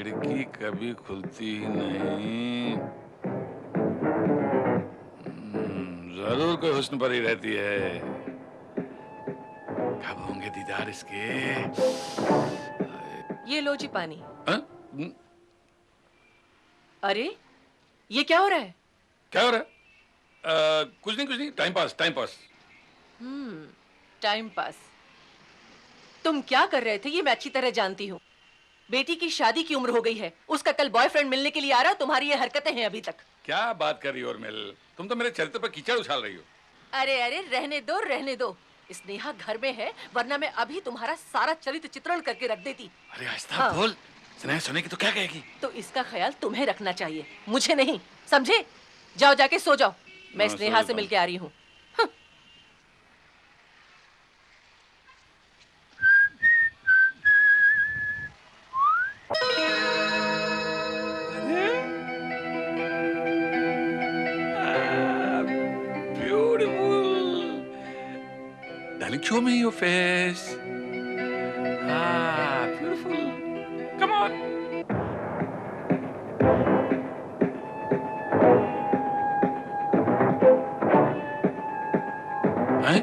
खिड़की कभी खुलती ही नहीं। जरूर कोई हुस्न पर ही रहती है। कब होंगे दीदार इसके? ये लो जी पानी। हाँ? अरे ये क्या हो रहा है? क्या हो रहा है? कुछ नहीं कुछ नहीं, time pass time pass. Time pass. तुम क्या कर रहे थे ये मैं अच्छी तरह जानती हूँ। बेटी की शादी की उम्र हो गई है, उसका कल बॉयफ्रेंड मिलने के लिए आ रहा, तुम्हारी ये हरकतें हैं अभी तक। क्या बात कर रही हो उर्मिल? तुम तो मेरे चरित्र पर कीचड़ उछाल रही हो। अरे अरे रहने दो रहने दो। स्नेहा घर में है, वरना मैं अभी तुम्हारा सारा चरित्र चित्रण करके रख देती। अरे आहिस्ता हाँ। बोल, स्नेहा सुनेगी तो क्या कहेगी? तो इसका ख्याल तुम्हें रखना चाहिए, मुझे नहीं, समझे? जाओ जाके सो जाओ, मैं हाँ, सो स्नेहा से जाता हूँ। मिलके आ रही हूँ। Beautiful. Darling, show me your face. Beautiful. Come on. हैं?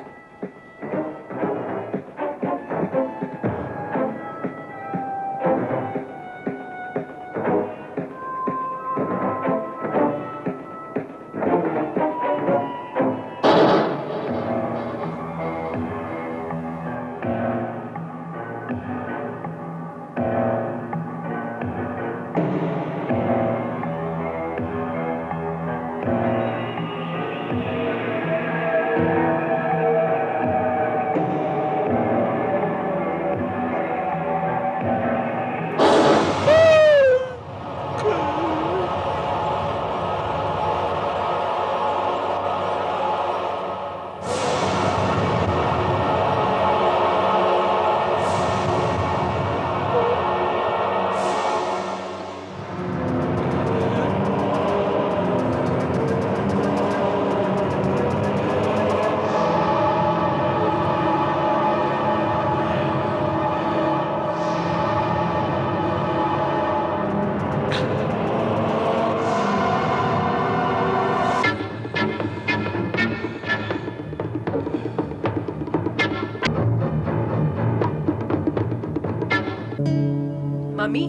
मम्मी,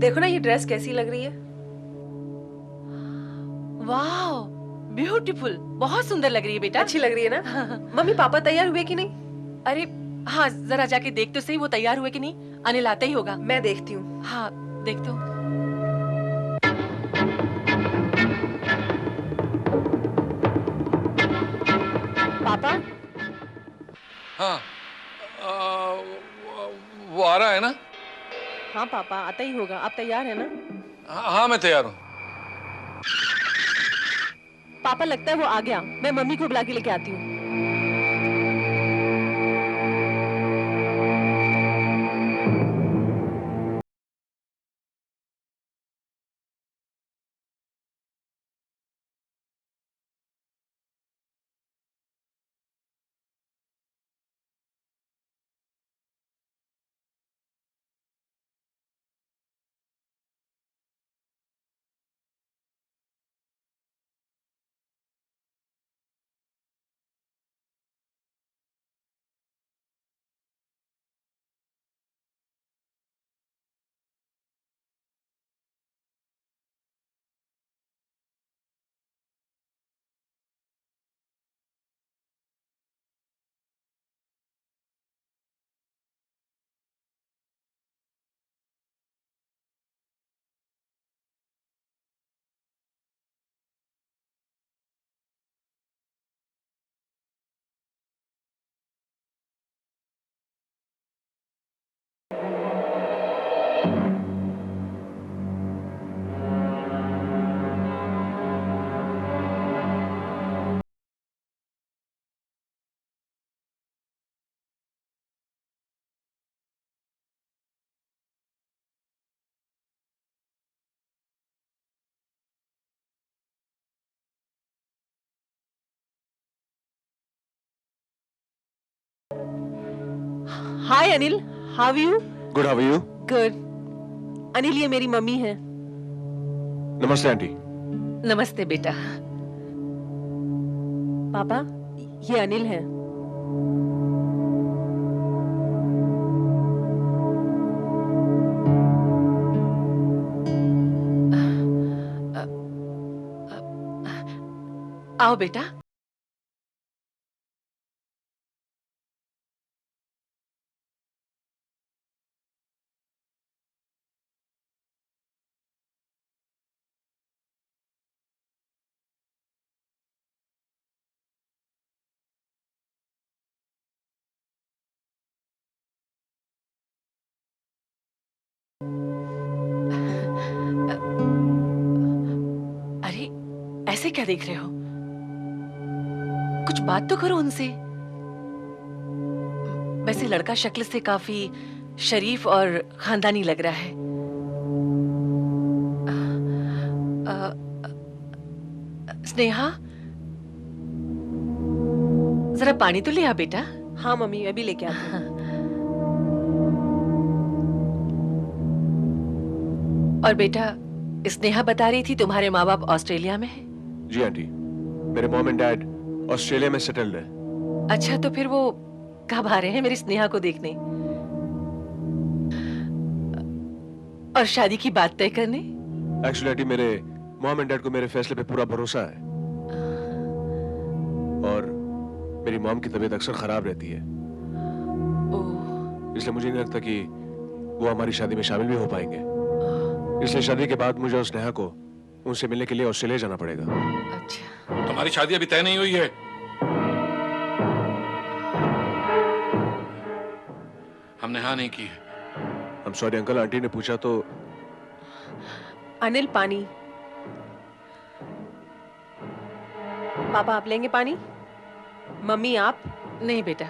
देखो ना ये ड्रेस कैसी लग रही है। वाह, ब्यूटीफुल, बहुत सुंदर लग रही है बेटा। अच्छी लग रही है ना? मम्मी पापा तैयार हुए कि नहीं? अरे हाँ, जरा जाके देख तो सही वो तैयार हुए कि नहीं। अनिल आता ही होगा। मैं देखती हूँ। हाँ देख तो। पापा, हाँ, वो आ रहा है ना? हाँ पापा आता ही होगा। आप तैयार है ना? हाँ हाँ, मैं तैयार हूँ। पापा लगता है वो आ गया। मैं मम्मी को बुला के लेके आती हूँ। Hi Anil, how you? Good, how are you? Good. Anil ये मेरी मम्मी है। नमस्ते आंटी। नमस्ते बेटा। पापा, ये अनिल है। आओ बेटा। अरे ऐसे क्या देख रहे हो? कुछ बात तो करो उनसे। वैसे लड़का शक्ल से काफी शरीफ और खानदानी लग रहा है। स्नेहा, जरा पानी तो ले आ बेटा। हाँ मम्मी, अभी लेके आती हूँ। और बेटा, स्नेहा बता रही थी तुम्हारे माँ बाप ऑस्ट्रेलिया में है। जी आंटी, मेरे मॉम एंड डैड ऑस्ट्रेलिया में सेटल्ड है। अच्छा, तो फिर वो कब आ रहे हैं मेरी स्नेहा को देखने और शादी की बात तय करने? एक्चुअली आंटी, मेरे मॉम एंड डैड को मेरे फैसले पे पूरा भरोसा है और मेरी मॉम की तबीयत अक्सर खराब रहती है, ओह, इसलिए मुझे नहीं लगता कि वो हमारी शादी में शामिल भी हो पाएंगे। इसलिए शादी के बाद मुझे और स्नेहा को उनसे मिलने के लिए ऑस्ट्रेलिया जाना पड़ेगा। अच्छा। तुम्हारी शादी अभी तय नहीं हुई है। हमने हाँ नहीं की है। हम सॉरी अंकल, आंटी ने पूछा तो। अनिल, पानी। पापा आप लेंगे पानी? मम्मी आप? नहीं बेटा।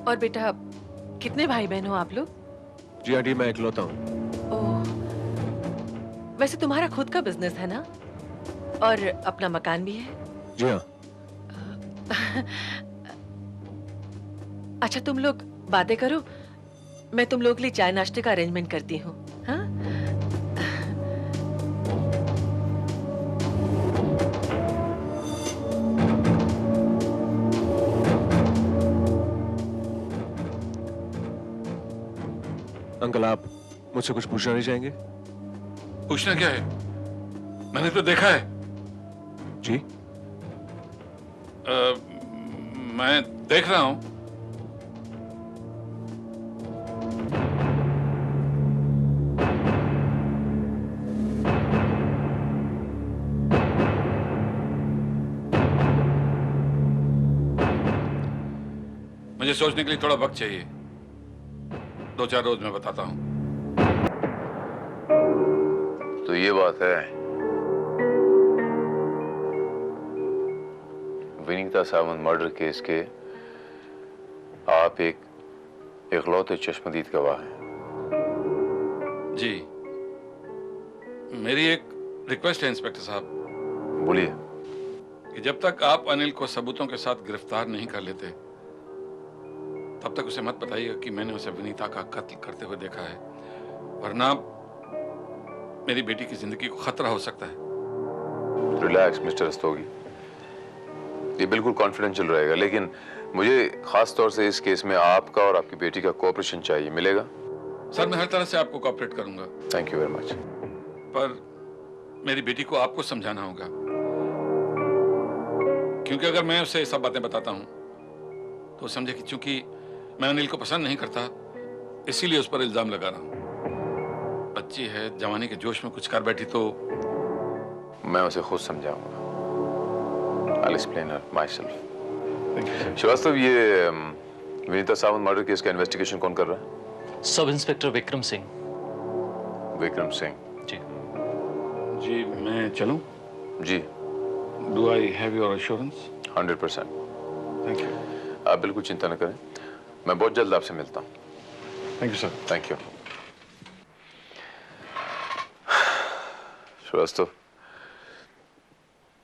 और बेटा, कितने भाई बहन हो आप लोग? जी आंटी, मैं इकलौता हूँ। ओह, वैसे तुम्हारा खुद का बिजनेस है ना? और अपना मकान भी है? जी हाँ। अच्छा, तुम लोग बातें करो, मैं तुम लोग के लिए चाय नाश्ते का अरेंजमेंट करती हूँ। हाँ? अंकल, आप मुझसे कुछ पूछना नहीं चाहेंगे? पूछना क्या है? मैंने तो देखा है। जी? मैं देख रहा हूं। मुझे सोचने के लिए थोड़ा वक्त चाहिए। 2-4 रोज में बताता हूं। तो ये बात है। विनीता सावंत मर्डर केस के आप एक इकलौते चश्मदीद गवाह हैं। जी, मेरी एक रिक्वेस्ट है इंस्पेक्टर साहब बोलिए। कि जब तक आप अनिल को सबूतों के साथ गिरफ्तार नहीं कर लेते, तब तक उसे मत बताइएगा कि मैंने उसे विनीता का कत्ल करते हुए देखा है, वरना मेरी बेटी की जिंदगी को खतरा हो सकता है। रिलैक्स मिस्टर रस्तोगी, ये बिल्कुल कॉन्फिडेंशियल रहेगा, लेकिन मुझे खास तौर से इस केस में आपका और आपकी बेटी का कोऑपरेशन चाहिए। मिलेगा? सर, मैं हर तरह से आपको कोऑपरेट करूंगा, थैंक यू वेरी मच। पर मेरी बेटी को आपको समझाना होगा, क्योंकि अगर मैं उसे सब बातें बताता हूं तो वो समझे कि चूंकि मैं अनिल को पसंद नहीं करता, इसीलिए उस पर इल्जाम लगा रहा हूं। बच्ची है, जवानी के जोश में कुछ कर बैठी तो। मैं उसे खुद समझाऊंगा। I'll explain her myself. Srivastava, ये विनीता सावंत मर्डर केस का इन्वेस्टिगेशन कौन कर रहा है? सब इंस्पेक्टर विक्रम सिंह। विक्रम सिंह जी। जी, मैं चलूं? जी। Do I have your assurance? 100%। Thank you. आप बिल्कुल चिंता न करें, मैं बहुत जल्द आपसे मिलता हूँ। Thank you sir. Thank you. Shrivastava,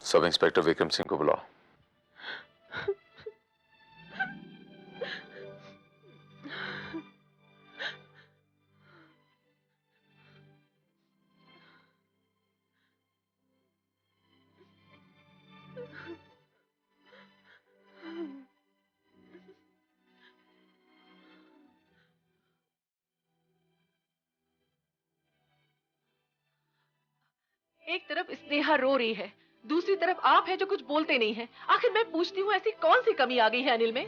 sub inspector Vikram Singh को बुलाओ। एक तरफ स्नेहा रो रही है, दूसरी तरफ आप है जो कुछ बोलते नहीं है। आखिर मैं पूछती हूँ ऐसी कौन सी कमी आ गई है अनिल में?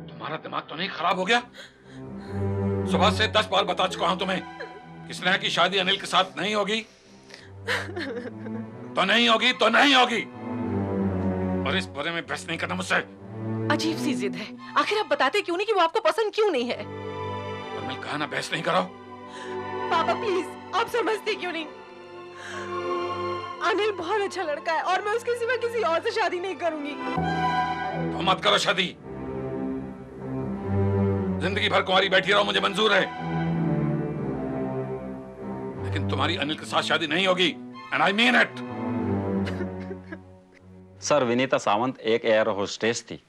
तुम्हारा दिमाग तो नहीं खराब हो गया? सुबह से 10 बार बता चुका हूं तुम्हें कि स्नेहा की शादी अनिल के साथ नहीं होगी। तो नहीं होगी, तो नहीं होगी, और इस बारे में बहस नहीं करना मुझसे। अजीब सी जिद है। आखिर आप बताते क्यों नहीं कि वो आपको पसंद क्यों नहीं है? और मैं कहा ना बहस नहीं करो। पापा प्लीज, आप समझते क्यों नहीं? अनिल बहुत अच्छा लड़का है और मैं उसके सिवा किसी और से शादी नहीं करूंगी। तो मत करो शादी। जिंदगी भर कुंवारी बैठी रहो, मुझे मंजूर है, लेकिन तुम्हारी अनिल के साथ शादी नहीं होगी, and I mean it. Sir, Vinita Sawant एक एयर होस्टेस थी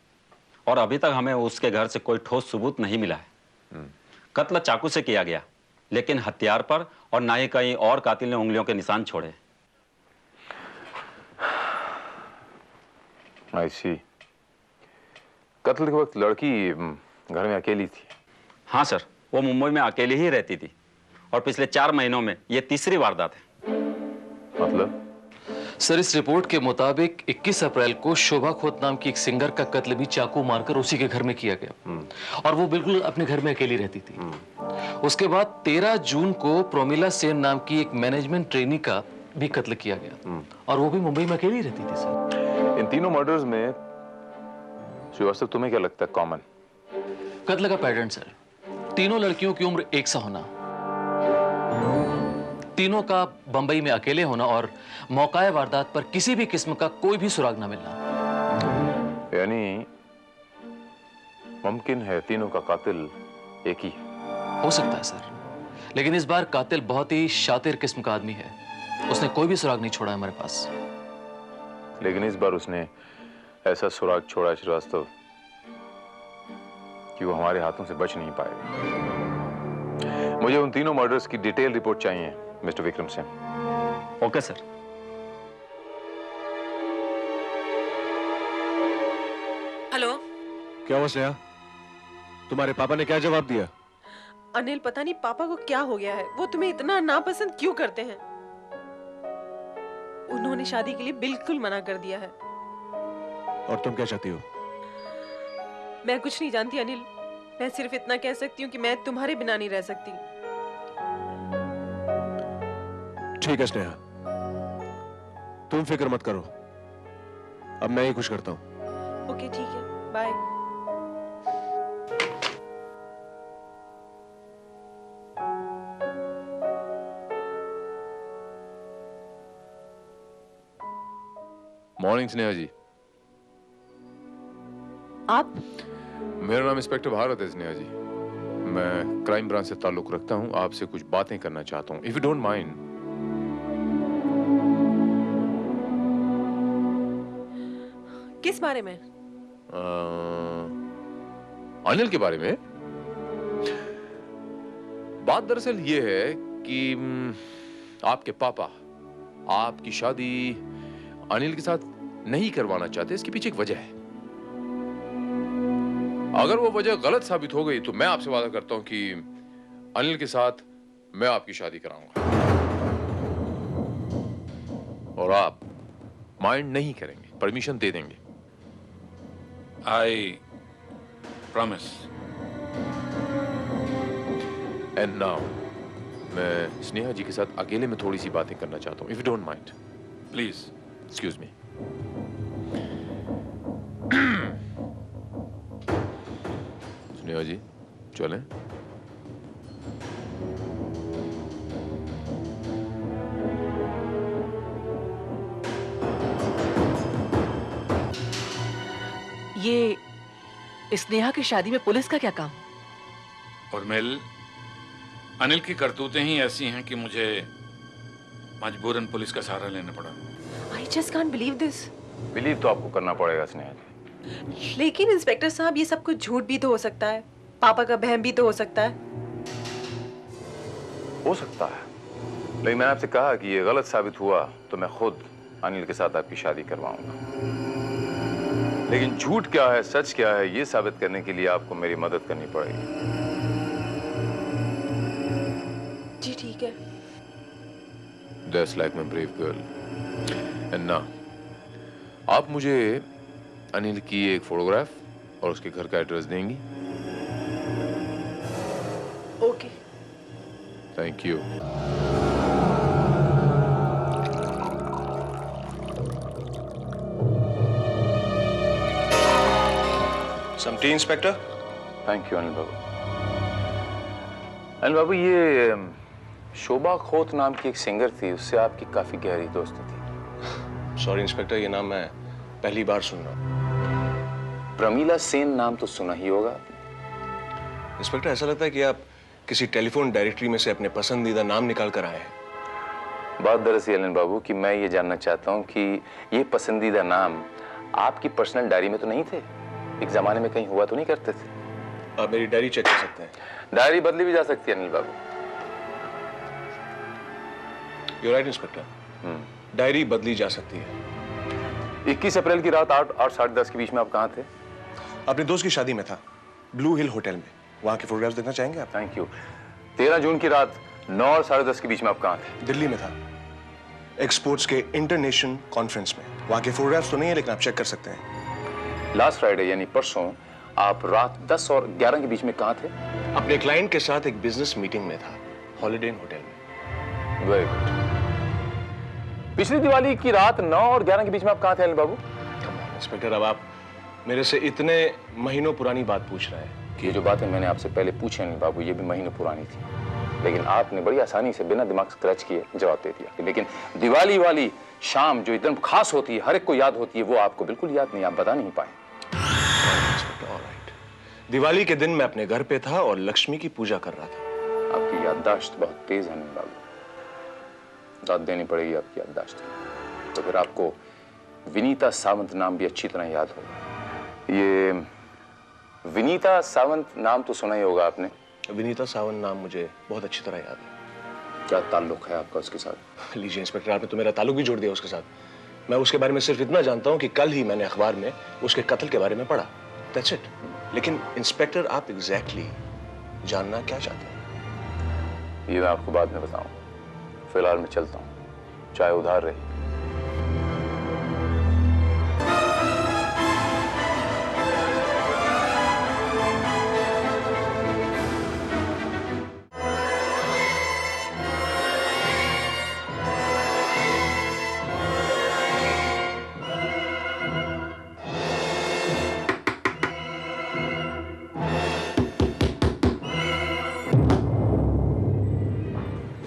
और अभी तक हमें उसके घर से कोई ठोस सबूत नहीं मिला है। कत्ल चाकू से किया गया, लेकिन हथियार पर और ना ही कहीं और कातिल ने उंगलियों के निशान छोड़े। आई सी। कत्ल के वक्त लड़की घर में अकेली थी? हाँ सर, वो मुंबई में अकेली ही रहती थी और पिछले 4 महीनों में ये तीसरी वारदात है। मतलब? सर, इस रिपोर्ट के मुताबिक 21 अप्रैल को शोभा खोत नाम की एक सिंगर का कत्ल भी चाकू मारकर उसी के घर में किया गया और वो बिल्कुल अपने घर में अकेली रहती थी। उसके बाद 13 जून को प्रोमिला सेन नाम की एक मैनेजमेंट ट्रेनी का भी कत्ल किया गया और वो भी मुंबई में अकेली रहती थी। सर, इन तीनों मर्डर्स में श्रीवास्तव तुम्हें क्या लगता है कॉमन? कत्ल का पैटर्न सर, तीनों लड़कियों की उम्र एक सा होना, तीनों का बंबई में अकेले होना और मौकाए वारदात पर किसी भी किस्म का कोई भी सुराग न मिलना। यानी मुमकिन है तीनों का कातिल एक ही है। हो सकता है सर, लेकिन इस बार कातिल बहुत ही शातिर किस्म का आदमी है। उसने कोई भी सुराग नहीं छोड़ा हमारे पास। लेकिन इस बार उसने ऐसा सुराग छोड़ा श्रीवास्तव कि वो हमारे हाथों से बच नहीं पाएगा। मुझे उन तीनों मर्डर्स की डिटेल रिपोर्ट चाहिए mister Vikram Singh. Okay sir. Hello, क्या हुआ स्नेहा? तुम्हारे पापा ने क्या जवाब दिया? अनिल, पता नहीं पापा को क्या हो गया है, वो तुम्हें इतना नापसंद क्यों करते हैं? उन्होंने शादी के लिए बिल्कुल मना कर दिया है। और तुम क्या चाहती हो? मैं कुछ नहीं जानती अनिल, मैं सिर्फ इतना कह सकती हूँ कि मैं तुम्हारे बिना नहीं रह सकती। ठीक है स्नेहा, तुम फिक्र मत करो, अब मैं ही कुछ करता हूँ। ओके ठीक है, बाय। मॉर्निंग स्नेहा जी। आप? मेरा नाम इंस्पेक्टर भारत है स्नेहा जी। मैं क्राइम ब्रांच से ताल्लुक रखता हूँ, आपसे कुछ बातें करना चाहता हूँ, इफ यू डोंट माइंड। किस बारे में? अनिल के बारे में। बात दरअसल ये है कि आपके पापा आपकी शादी अनिल के साथ नहीं करवाना चाहते। इसके पीछे एक वजह है। अगर वो वजह गलत साबित हो गई तो मैं आपसे वादा करता हूं कि अनिल के साथ मैं आपकी शादी कराऊंगा और आप माइंड नहीं करेंगे, परमिशन दे देंगे। I promise. एंड नाउ मैं स्नेहा जी के साथ अकेले में थोड़ी सी बातें करना चाहता हूं, if you don't mind. Please. Excuse me. Sneha ji चलें? ये स्नेहा की शादी में पुलिस का क्या काम? और मिल, अनिल की करतूतें ही ऐसी हैं कि मुझे मजबूरन पुलिस का सहारा लेना पड़ा। I just can't believe this. Believe तो आपको करना पड़ेगा स्नेहा जी। लेकिन इंस्पेक्टर साहब, ये सब कुछ झूठ भी तो हो सकता है, पापा का बहम भी तो हो सकता है। हो सकता है, लेकिन मैंने आपसे कहा कि ये गलत साबित हुआ तो मैं खुद अनिल के साथ आपकी शादी करवाऊंगा। लेकिन झूठ क्या है सच क्या है ये साबित करने के लिए आपको मेरी मदद करनी पड़ेगी। जी ठीक है। That's like my brave girl. And now, आप मुझे अनिल की एक फोटोग्राफ और उसके घर का एड्रेस देंगी? Okay. Thank you. Some tea, Inspector? Thank you, Anil बाबू। अनिल बाबू, ये शोभा खोत नाम की एक सिंगर थी, उससे आपकी काफी गहरी दोस्ती थी। सॉरी इंस्पेक्टर, ये नाम मैं पहली बार सुन रहा हूँ। प्रमीला सेन नाम तो सुना ही होगा। इंस्पेक्टर, ऐसा लगता है कि आप किसी टेलीफोन डायरेक्टरी में से अपने पसंदीदा नाम निकाल कर आए हैं। बात दरअसल अनिल बाबू कि मैं ये जानना चाहता हूँ कि ये पसंदीदा नाम आपकी पर्सनल डायरी में तो नहीं थे? एक जमाने में कहीं हुआ तो नहीं करते थे? आप मेरी डायरी चेक कर सकते हैं। डायरी बदली भी जा सकती है अनिल बाबू। You're right, inspector. डायरी बदली जा सकती है। 21 अप्रैल की रात 8 और 10:30 के बीच में आप कहाँ थे? अपने दोस्त की शादी में था, ब्लू हिल होटल में। वहाँ की फोटोग्राफ्स देखना चाहेंगे आप? Thank you. 13 जून की रात 9 और 10:30 के बीच में आप कहाँ थे? दिल्ली में था, एक्सपोर्ट्स के इंटरनेशनल कॉन्फ्रेंस में। वहाँ के फोटोग्राफ्स तो नहीं है, लेकिन आप चेक कर सकते हैं। लास्ट फ्राइडे यानी परसों आप रात 10 और 11 के बीच में कहाँ थे? अपने क्लाइंट के साथ एक बिजनेस मीटिंग में था, हॉलिडे इन होटल में। Very good. पिछली दिवाली की रात 9 और 11 के बीच में आप कहाँ थे अनिल बाबू? इंस्पेक्टर, अब आप मेरे से इतने महीनों पुरानी बात पूछ रहे हैं। ये जो बातें मैंने आपसे पहले पूछी अनिल बाबू, ये भी महीनों पुरानी थी, लेकिन आपने बड़ी आसानी से बिना दिमाग स्क्रैच किए जवाब दे दिया। लेकिन दिवाली वाली शाम जो एकदम खास होती है, हर एक को याद होती है, वो आपको बिल्कुल याद नहीं, आप बता नहीं पाए। दिवाली के दिन मैं अपने घर पे था और लक्ष्मी की पूजा कर रहा था। आपकी याददाश्त बहुत तेज है अनिल बाबू, दाद देनी पड़ेगी आपकी याददाश्त की। तो फिर आपको विनीता सावंत नाम भी अच्छी तरह याद होगा। ये विनीता सावंत नाम तो सुना ही होगा आपने। विनीता सावंत नाम मुझे बहुत अच्छी तरह याद है। क्या ताल्लुक है आपका उसके साथ? लीजिए इंस्पेक्टर, आपने तो मेरा ताल्लुक भी जोड़ दिया उसके साथ। मैं उसके बारे में सिर्फ इतना जानता हूँ कि कल ही मैंने अखबार में उसके कत्ल के बारे में पढ़ा। That's it. लेकिन इंस्पेक्टर, आप एग्जैक्टली जानना क्या चाहते हैं? ये मैं आपको बाद में बताऊं। फिलहाल मैं चलता हूं, चाय उधार रही।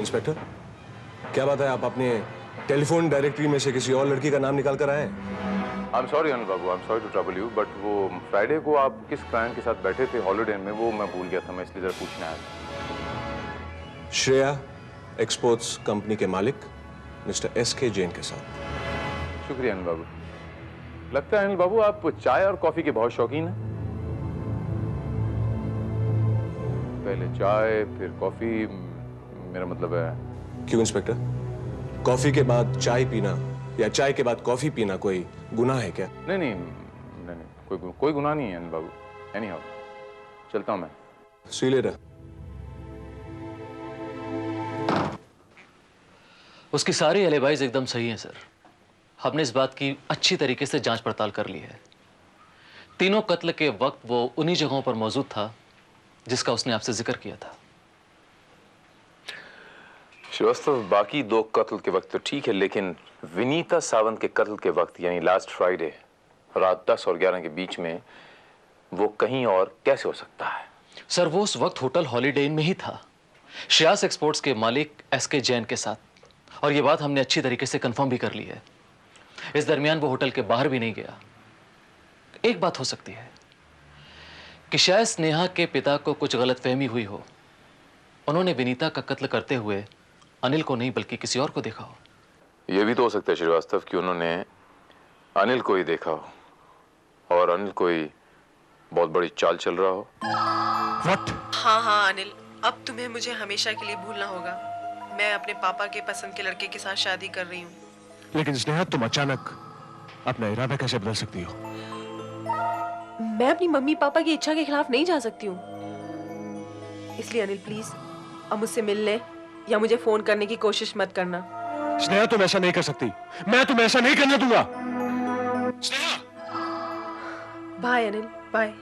इंस्पेक्टर, क्या बात है, आप अपने टेलीफोन डायरेक्टरी में से किसी और लड़की का नाम निकाल कर आए हैं? I am sorry Anil Babu, I am sorry to trouble you, but वो फ्राइडे को आप किस क्लाइंट के साथ बैठे थे हॉलिडे में, वो मैं भूल गया था, मैं इसलिए जरा पूछने आया था। श्रेया एक्सपोर्ट्स कंपनी के मालिक मिस्टर SK जैन के साथ। शुक्रिया अनिल बाबू। लगता है अनिल बाबू आप चाय और कॉफी के बहुत शौकीन हैं। पहले चाय फिर कॉफी, मेरा मतलब है। क्यों इंस्पेक्टर, कॉफी के बाद चाय पीना या चाय के बाद कॉफी पीना कोई गुनाह है क्या? नहीं नहीं नहीं, नहीं कोई गुनाह नहीं है अनिल बाबू। एनी हाउ, चलता हूं मैं। सी यू लेटर। उसकी सारी एलिबाइज एकदम सही हैं सर। हमने इस बात की अच्छी तरीके से जांच पड़ताल कर ली है। तीनों कत्ल के वक्त वो उन्हीं जगहों पर मौजूद था जिसका उसने आपसे जिक्र किया था। श्रीवास्तव, बाकी 2 कत्ल के वक्त तो ठीक है, लेकिन विनीता सावंत के कत्ल के वक्त यानी लास्ट फ्राइडे रात 10 और 11 के बीच में वो कहीं और कैसे हो सकता है? सर, वो उस वक्त होटल हॉलिडे इन में ही था, श्रेयास एक्सपोर्ट्स के मालिक SK जैन के साथ, और ये बात हमने अच्छी तरीके से कंफर्म भी कर ली है। इस दरमियान वो होटल के बाहर भी नहीं गया। एक बात हो सकती है कि शायद स्नेहा के पिता को कुछ गलतफहमी हुई हो, उन्होंने विनीता का कत्ल करते हुए अनिल को नहीं बल्कि किसी और को देखा हो। यह भी तो हो सकता है श्रीवास्तव कि उन्होंने अनिल को ही देखा हो और अनिल कोई बहुत बड़ी चाल चल रहा हो। हाँ हाँ अनिल, अब तुम्हें मुझे हमेशा के लिए भूलना होगा। मैं अपने पापा के पसंद के लड़के के साथ शादी कर रही हूँ। लेकिन स्नेहा, तुम अचानक अपना इरादा कैसे बदल सकती हो? मैं अपनी मम्मी पापा की इच्छा के खिलाफ नहीं जा सकती हूँ। इसलिए अनिल प्लीज अब मुझसे मिलने या मुझे फोन करने की कोशिश मत करना। स्नेहा तुम ऐसा नहीं कर सकती, मैं तुम्हें ऐसा नहीं करने दूंगा। स्नेहा! Bye Anil, bye.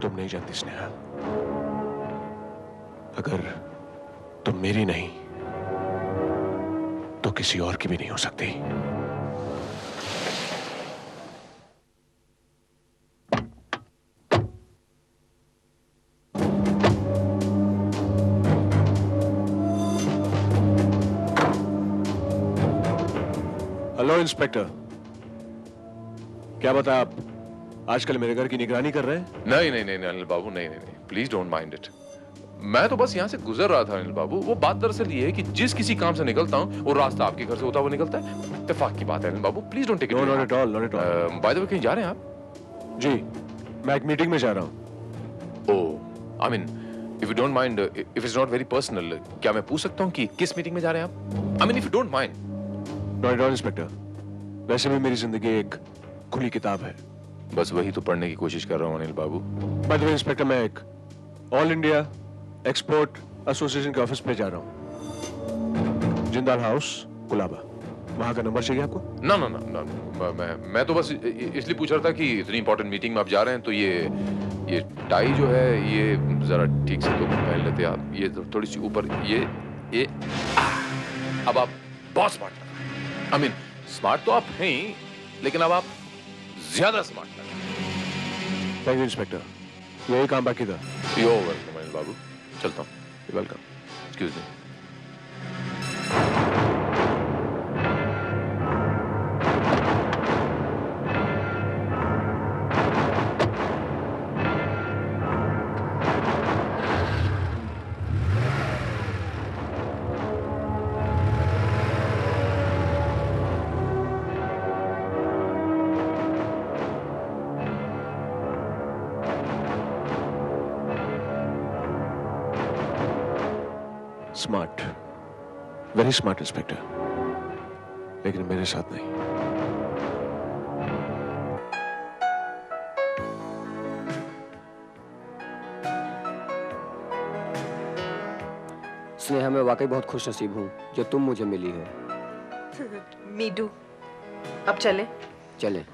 तुम नहीं जानती स्नेहा, अगर तुम मेरी नहीं तो किसी और की भी नहीं हो सकती। हेलो इंस्पेक्टर, क्या बता, आप आजकल मेरे घर की निगरानी कर रहे हैं? नहीं नहीं नहीं अनिल बाबू, नहीं नहीं नहीं, प्लीज डोंट माइंड इट। मैं तो बस यहाँ से गुजर रहा था अनिल बाबू। वो बात दरअसल ये है कि जिस किसी काम से निकलता हूँ वो रास्ता आपके घर से होता हुआ निकलता है। इत्तेफाक की बात है अनिल बाबू, please don't take it. Not at all, not at all. By the way, कहीं जा रहे हैं आप? जी, मैं एक मीटिंग में जा रहा हूँ। Oh, I mean if you don't mind, if it's not very personal, क्या मैं पूछ सकता हूँ कि किस मीटिंग में जा रहे हैं आप? आई mean if you don't mind. Not at all inspector, वैसे भी मेरी जिंदगी एक खुली किताब है। बस वही तो पढ़ने की कोशिश कर रहा हूँ अनिल बाबू। बाय द वे इंस्पेक्टर, मैं एक ऑल इंडिया एक्सपोर्ट एसोसिएशन के ऑफिस पे जा रहा हूँ, जिंदाल हाउस, कुलाबा। वहां का नंबर चाहिए आपको? ना ना ना ना, मैं तो बस इसलिए पूछ रहा था कि इतनी इंपॉर्टेंट मीटिंग में आप जा रहे हैं तो ये टाई जो है ये जरा ठीक से तो पहन लेते आप। ये तो थोड़ी सी ऊपर, ये अब आप बहुत स्मार्ट लग रहे हैं। आई मीन स्मार्ट तो आप हैं ही, लेकिन अब आप ज्यादा स्मार्ट लग रहे हैं। थैंक यू इंस्पेक्टर, यही काम बाकी था। यो वेलकम अनिल बाबू, चलता हूँ। Welcome. Excuse me. Smart, very smart inspector, लेकिन मेरे साथ नहीं। स्नेहा, मैं वाकई बहुत खुश नसीब हूँ जो तुम मुझे मिली हो। Me too. अब चले? चले।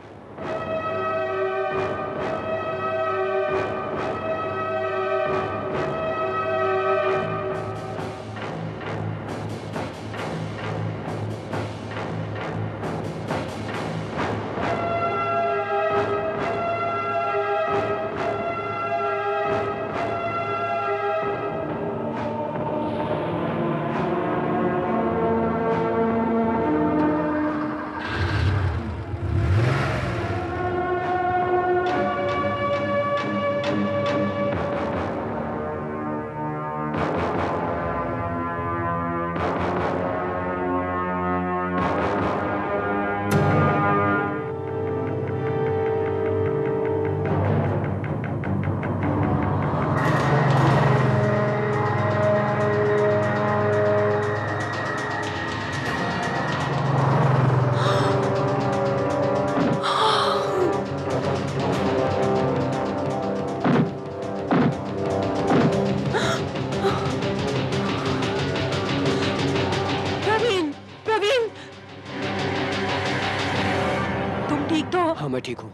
हाँ, मैं ठीक हूँ।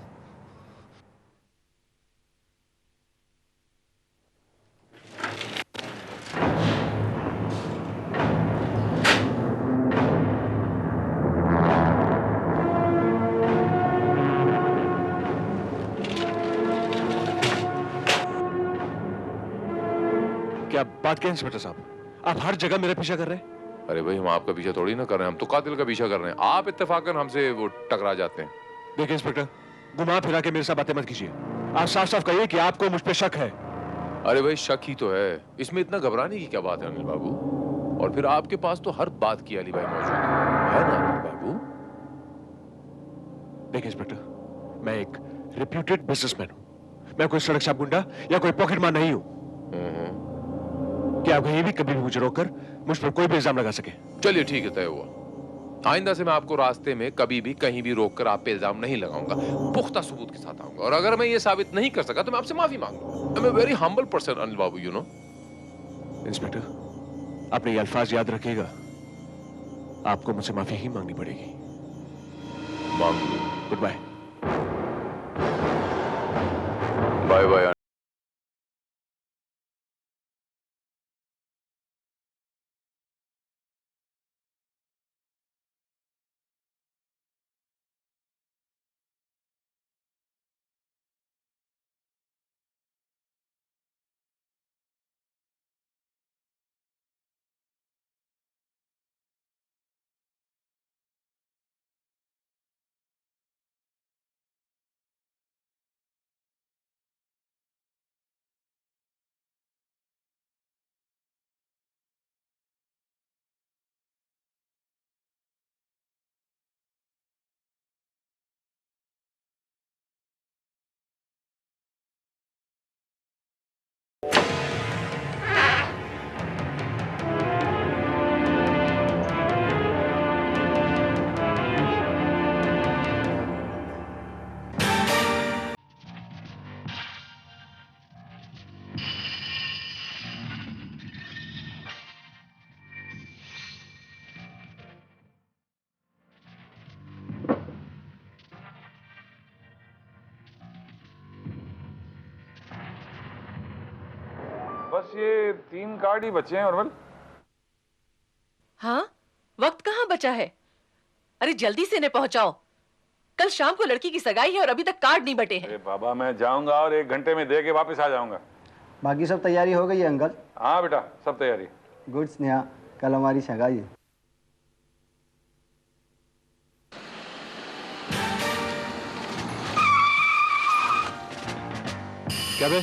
क्या बात क्या इंस्पेक्टर साहब, आप हर जगह मेरा पीछा कर रहे हैं? अरे भाई, हम आपका पीछा थोड़ी ना कर रहे हैं, हम तो कातिल का पीछा कर रहे हैं। आप इत्तेफाकन हमसे वो टकरा जाते हैं। देखिए इंस्पेक्टर, घुमा फिरा के मेरे साथ बातें मत कीजिए। आप साफ साफ कहिए कि आपको मुझ पे शक है। अरे भाई, शक ही तो है, इसमें इतना घबराने की क्या बात है अनिल बाबू? और फिर आपके पास तो हर बात की अली भाई मौजूद है ना अनिल बाबू? देखिए इंस्पेक्टर, मैं एक रेप्यूटेड बिजनेसमैन हूं, मैं कोई सड़क छाप गुंडा या कोई पॉकेट मार नहीं हूं। क्या आप कहीं भी कभी भी मुझे रोककर मुझ पर कोई भी इल्जाम लगा सके? चलिए ठीक है, तय हुआ। आइंदा से मैं आपको रास्ते में कभी भी कहीं भी रोककर आप पे इल्जाम नहीं लगाऊंगा, पुख्ता सबूत के साथ आऊंगा, और अगर मैं ये साबित नहीं कर सका तो मैं आपसे माफी मांगूंगा। I am a very humble person Anil बाबू, यू नो। इंस्पेक्टर, आपने ये अल्फाज याद रखिएगा, आपको मुझसे माफी ही मांगनी पड़ेगी। मांग लो। Goodbye. Bye bye. बस ये 3 कार्ड ही बचे हैं उर्मिल। हाँ, वक्त कहाँ बचा है? अरे जल्दी से इन्हें पहुंचाओ, कल शाम को लड़की की सगाई है और अभी तक कार्ड नहीं बटे हैं। अरे बाबा, मैं जाऊंगा और 1 घंटे में दे के वापस आ जाऊंगा। बाकी सब तैयारी हो गई है अंकल? हाँ बेटा, सब तैयारी। गुड स्नेहा, कल हमारी सगाई है। क्या बे,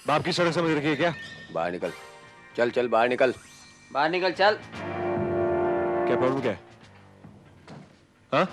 बाप की सड़क समझ रखी है क्या? बाहर निकल, चल चल बाहर निकल, बाहर निकल चल। क्या प्रॉब्लम क्या है? हाँ?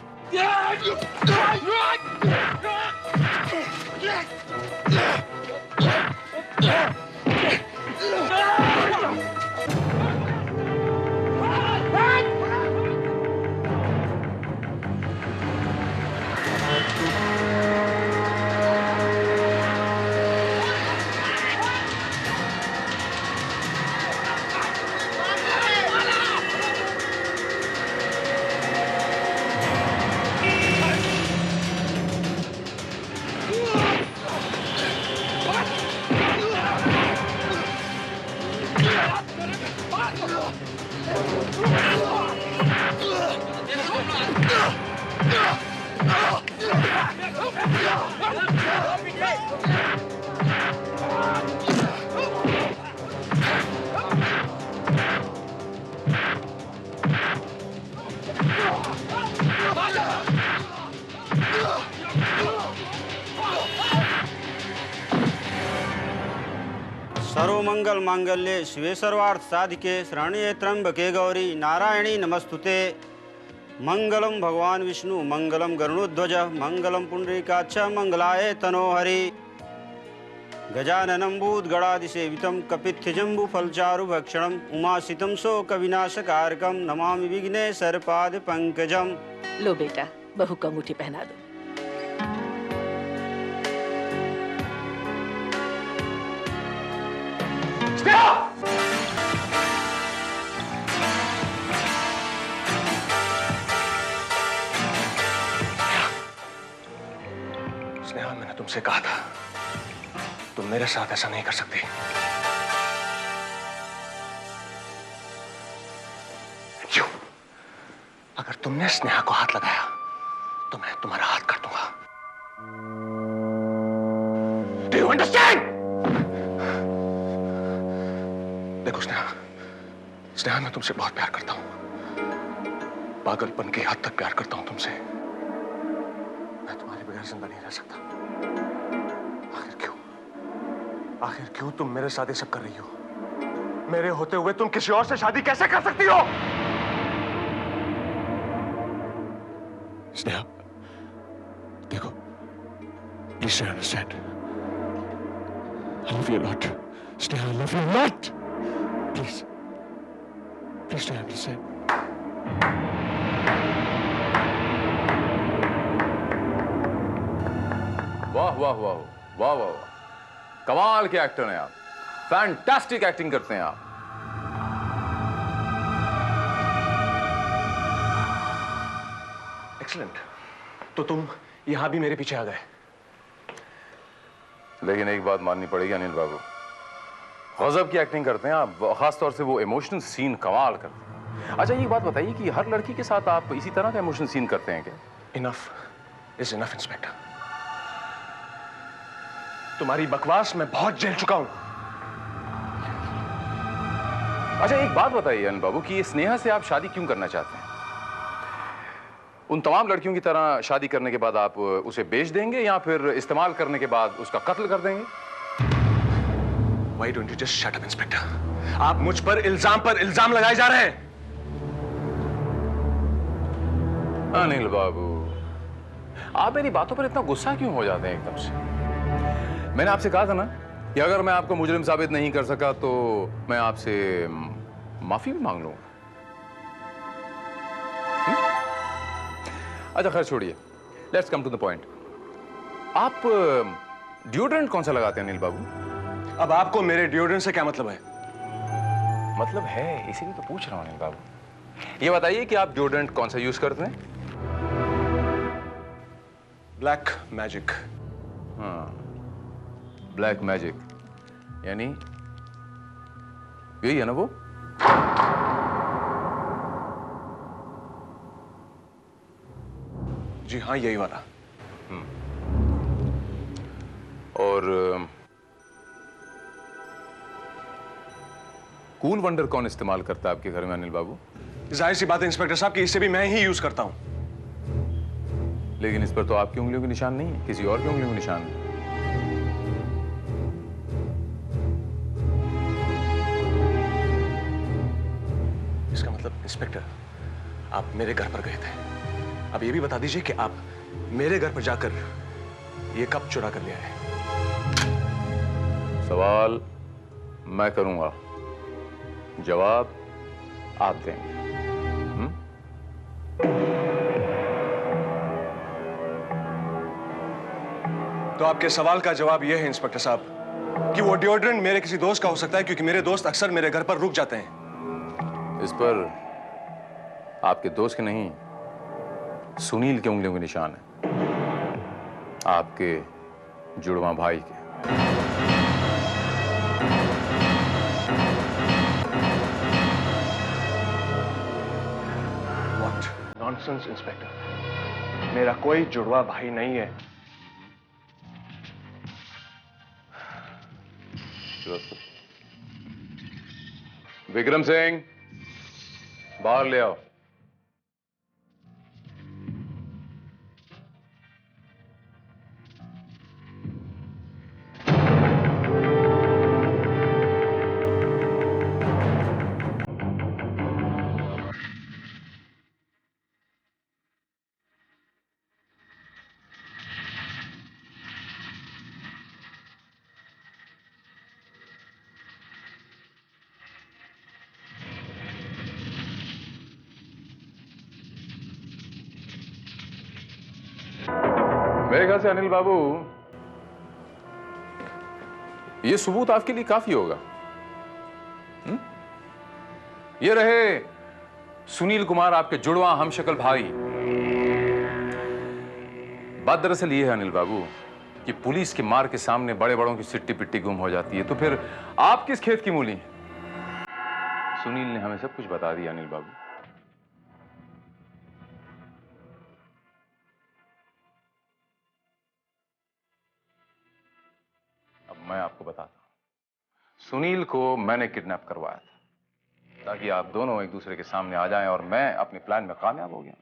सर्वमंगल मांगल्ये शिवे सर्वार्थ साधिके शरण्ये त्र्यंबके गौरी नारायणी नमस्तुते। मंगलम भगवान विष्णु मंगलम गरुड़ध्वज मंगलम पुंडरीकाक्ष मंगलाय तनोहरि। गजाननं भूतगणादिसेवितं कपित्थजम्बुफलचारुभक्षणम् उमासितं शोकविनाशकारकं नमामि विघ्नेश्वरपादपङ्कजम्। लो बेटा, बहू को अंगूठी पहना दो। स्नेहा, मैंने तुमसे कहा था, तुम मेरे साथ ऐसा नहीं कर सकती। क्यों? अगर तुमने स्नेहा को हाथ लगाया तो मैं तुम्हारा हाथ काट दूंगा। Do you understand? देखो स्नेहा, स्नेहा, मैं तुमसे बहुत प्यार करता हूं, पागलपन की हद तक प्यार करता हूं तुमसे। मैं तुम्हारे बगैर जिंदा नहीं रह सकता। आखिर क्यों तुम मेरे साथ ये सब कर रही हो? मेरे होते हुए तुम किसी और से शादी कैसे कर सकती हो? स्नेहा, देखो, please understand. I love you a lot. Sneha, I love you a lot. Please, please understand. वाह वाह वाह वाह वाह, कमाल के एक्टर हैं आप, फैंटास्टिक एक्टिंग करते हैं आप। एक्सीलेंट। तो तुम यहां भी मेरे पीछे आ गए। लेकिन एक बात माननी पड़ेगी अनिल बाबू, गजब की एक्टिंग करते हैं आप, खासतौर से वो इमोशनल सीन कमाल करते हैं। अच्छा ये बात बताइए कि हर लड़की के साथ आप इसी तरह का इमोशनल सीन करते हैं क्या? Enough is enough inspector. तुम्हारी बकवास मैं बहुत झेल चुका हूं। अच्छा एक बात बताइए अनिल बाबू कि स्नेहा से आप शादी क्यों करना चाहते हैं? उन तमाम लड़कियों की तरह शादी करने के बाद आप उसे बेच देंगे या फिर इस्तेमाल करने के बाद उसका कत्ल कर देंगे? Why don't you just shut up, inspector? आप मुझ पर इल्जाम लगाए जा रहे हैं। अनिल बाबू, आप मेरी बातों पर इतना गुस्सा क्यों हो जाते हैं एकदम से? मैंने आपसे कहा था ना कि अगर मैं आपको मुजरिम साबित नहीं कर सका तो मैं आपसे माफी भी मांग लूंगा। अच्छा खैर छोड़िए, let's come to the point. आप डिओड्रेंट कौन सा लगाते हैं अनिल बाबू? अब आपको मेरे डिओड्रेंट से क्या मतलब है? मतलब है, इसीलिए तो पूछ रहा हूं अनिल बाबू। ये बताइए कि आप डिओड्रेंट कौन सा यूज करते हैं? Black magic. हाँ, ब्लैक मैजिक यानी यही है ना वो? जी हाँ, यही वाला। और कूल वंडर कौन इस्तेमाल करता है आपके घर में अनिल बाबू? जाहिर सी बात है इंस्पेक्टर साहब कि इसे भी मैं ही यूज करता हूं। लेकिन इस पर तो आपकी उंगलियों के निशान नहीं है, किसी और की उंगलियों के निशान है। इसका मतलब इंस्पेक्टर आप मेरे घर पर गए थे। अब ये भी बता दीजिए कि आप मेरे घर पर जाकर ये कब चुरा कर ले आए? सवाल मैं करूंगा, जवाब आप देंगे। तो आपके सवाल का जवाब यह है इंस्पेक्टर साहब कि वो डिओड्रेंट मेरे किसी दोस्त का हो सकता है, क्योंकि मेरे दोस्त अक्सर मेरे घर पर रुक जाते हैं। इस पर आपके दोस्त के नहीं, सुनील के उंगलियों के निशान है, आपके जुड़वा भाई के। What nonsense, inspector. मेरा कोई जुड़वा भाई नहीं है। विक्रम सिंह, बाहर ले आओ। मेरे ख्याल से अनिल बाबू ये सबूत आपके लिए काफी होगा। ये रहे सुनील कुमार, आपके जुड़वा हमशक्ल भाई। बात दरअसल ये है अनिल बाबू कि पुलिस के मार के सामने बड़े बड़ों की सिट्टी पिट्टी गुम हो जाती है, तो फिर आप किस खेत की मूली हैं? सुनील ने हमें सब कुछ बता दिया अनिल बाबू। अब मैं आपको बताता हूं। सुनील को मैंने किडनैप करवाया था ताकि आप दोनों एक दूसरे के सामने आ जाएं और मैं अपने प्लान में कामयाब हो गया।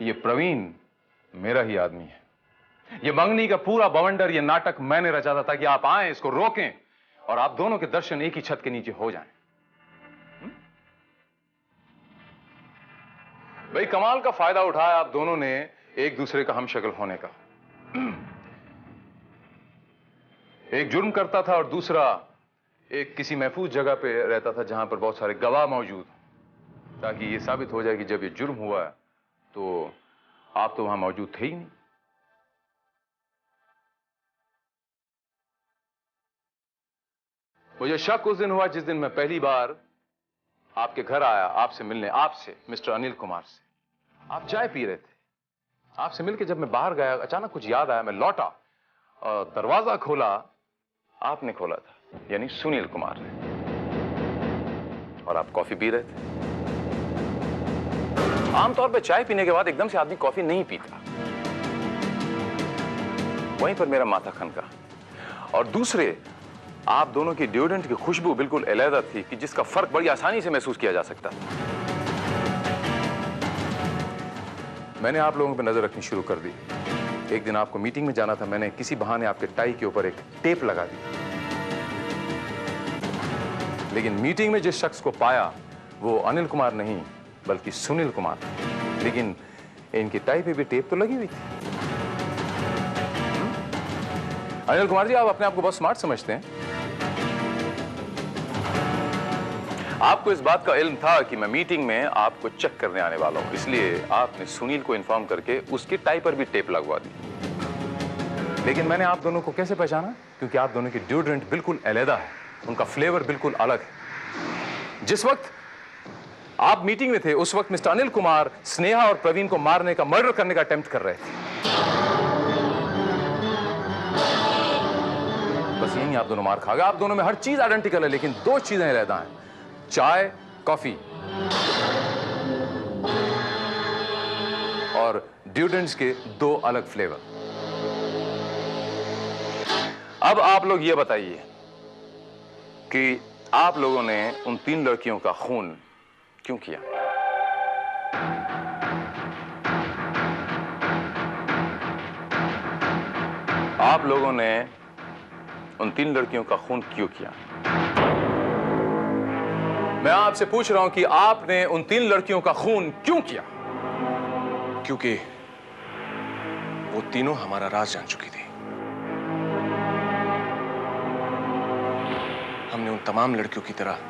ये प्रवीण मेरा ही आदमी है। ये मंगनी का पूरा बवंडर, ये नाटक मैंने रचा था ताकि आप आए, इसको रोकें और आप दोनों के दर्शन एक ही छत के नीचे हो जाएं। भाई कमाल का फायदा उठाया आप दोनों ने एक दूसरे का हमशक्ल होने का। एक जुर्म करता था और दूसरा एक किसी महफूज जगह पे रहता था जहां पर बहुत सारे गवाह मौजूद, ताकि ये साबित हो जाए कि जब ये जुर्म हुआ है तो आप तो वहां मौजूद थे ही नहीं। मुझे शक उस दिन हुआ जिस दिन मैं पहली बार आपके घर आया, आपसे मिलने, आपसे, मिस्टर अनिल कुमार से। आप चाय पी रहे थे। आपसे मिलकर जब मैं बाहर गया, अचानक कुछ याद आया, मैं लौटा और दरवाजा खोला, आपने खोला था, यानी सुनील कुमार ने, और आप कॉफी पी रहे थे। आमतौर पर चाय पीने के बाद एकदम से आदमी कॉफी नहीं पीता। वहीं पर मेरा माथा खनका। और दूसरे, आप दोनों की डिओड्रेंट की खुशबू बिल्कुल अलग थी कि जिसका फर्क बड़ी आसानी से महसूस किया जा सकता था। मैंने आप लोगों पर नजर रखनी शुरू कर दी। एक दिन आपको मीटिंग में जाना था, मैंने किसी बहाने आपके टाई के ऊपर एक टेप लगा दी। लेकिन मीटिंग में जिस शख्स को पाया वो अनिल कुमार नहीं बल्कि सुनील कुमार। लेकिन इनकी टाई पे भी टेप तो लगी हुई थी। अनिल कुमार जी, आप अपने आप को बहुत स्मार्ट समझते हैं। आपको इस बात का इल्म था कि मैं मीटिंग में आपको चेक करने आने वाला हूं, इसलिए आपने सुनील को इन्फॉर्म करके उसकी टाई पर भी टेप लगवा दी। लेकिन मैंने आप दोनों को कैसे पहचाना? क्योंकि आप दोनों की डिओड्रेंट बिल्कुल अलग है, उनका फ्लेवर बिल्कुल अलग है। जिस वक्त आप मीटिंग में थे उस वक्त मिस्टर अनिल कुमार स्नेहा और प्रवीण को मारने का, मर्डर करने का अटेम्प्ट कर रहे थे। बस यही आप दोनों मार खा गए। आप दोनों में हर चीज आइडेंटिकल है, लेकिन दो चीजें अलग हैं, चाय, कॉफी और डिओड्रेंट्स के दो अलग फ्लेवर। अब आप लोग ये बताइए कि आप लोगों ने उन 3 लड़कियों का खून क्यों किया? आप लोगों ने उन 3 लड़कियों का खून क्यों किया? मैं आपसे पूछ रहा हूं कि आपने उन 3 लड़कियों का खून क्यों किया? क्योंकि वो तीनों हमारा राज जान चुकी थी। हमने उन तमाम लड़कियों की तरह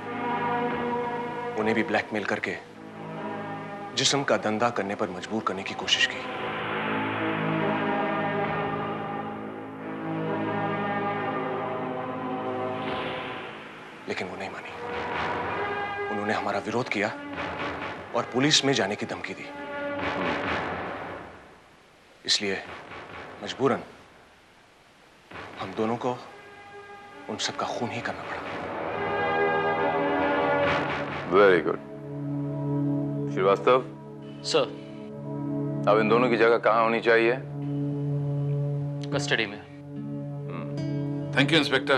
उन्हें भी ब्लैकमेल करके जिस्म का धंधा करने पर मजबूर करने की कोशिश की। लेकिन वो नहीं मानी। उन्होंने हमारा विरोध किया और पुलिस में जाने की धमकी दी। इसलिए मजबूरन हम दोनों को उन सब का खून ही करना पड़ा। Very good. श्रीवास्तव सर, अब इन दोनों की जगह कहां होनी चाहिए? कस्टडी में। थैंक यू इंस्पेक्टर,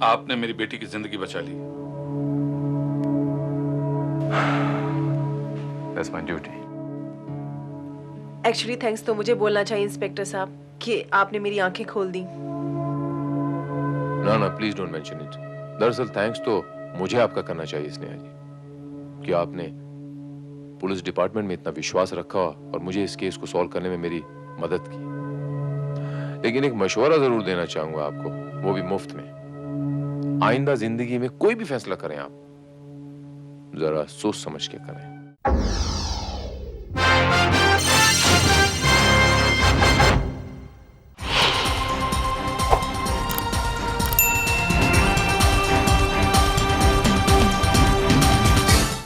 आपने मेरी बेटी की जिंदगी बचा ली। That's my duty. Actually thanks तो मुझे बोलना चाहिए इंस्पेक्टर साहब कि आपने मेरी आंखें खोल दी। ना प्लीज डोंट मेंशन इट। दरअसल थैंक्स तो मुझे आपका करना चाहिए स्नेहा जी, कि आपने पुलिस डिपार्टमेंट में इतना विश्वास रखा और मुझे इस केस को सॉल्व करने में मेरी मदद की। लेकिन एक मशवरा जरूर देना चाहूंगा आपको, वो भी मुफ्त में। आइंदा जिंदगी में कोई भी फैसला करें आप, जरा सोच समझ के करें।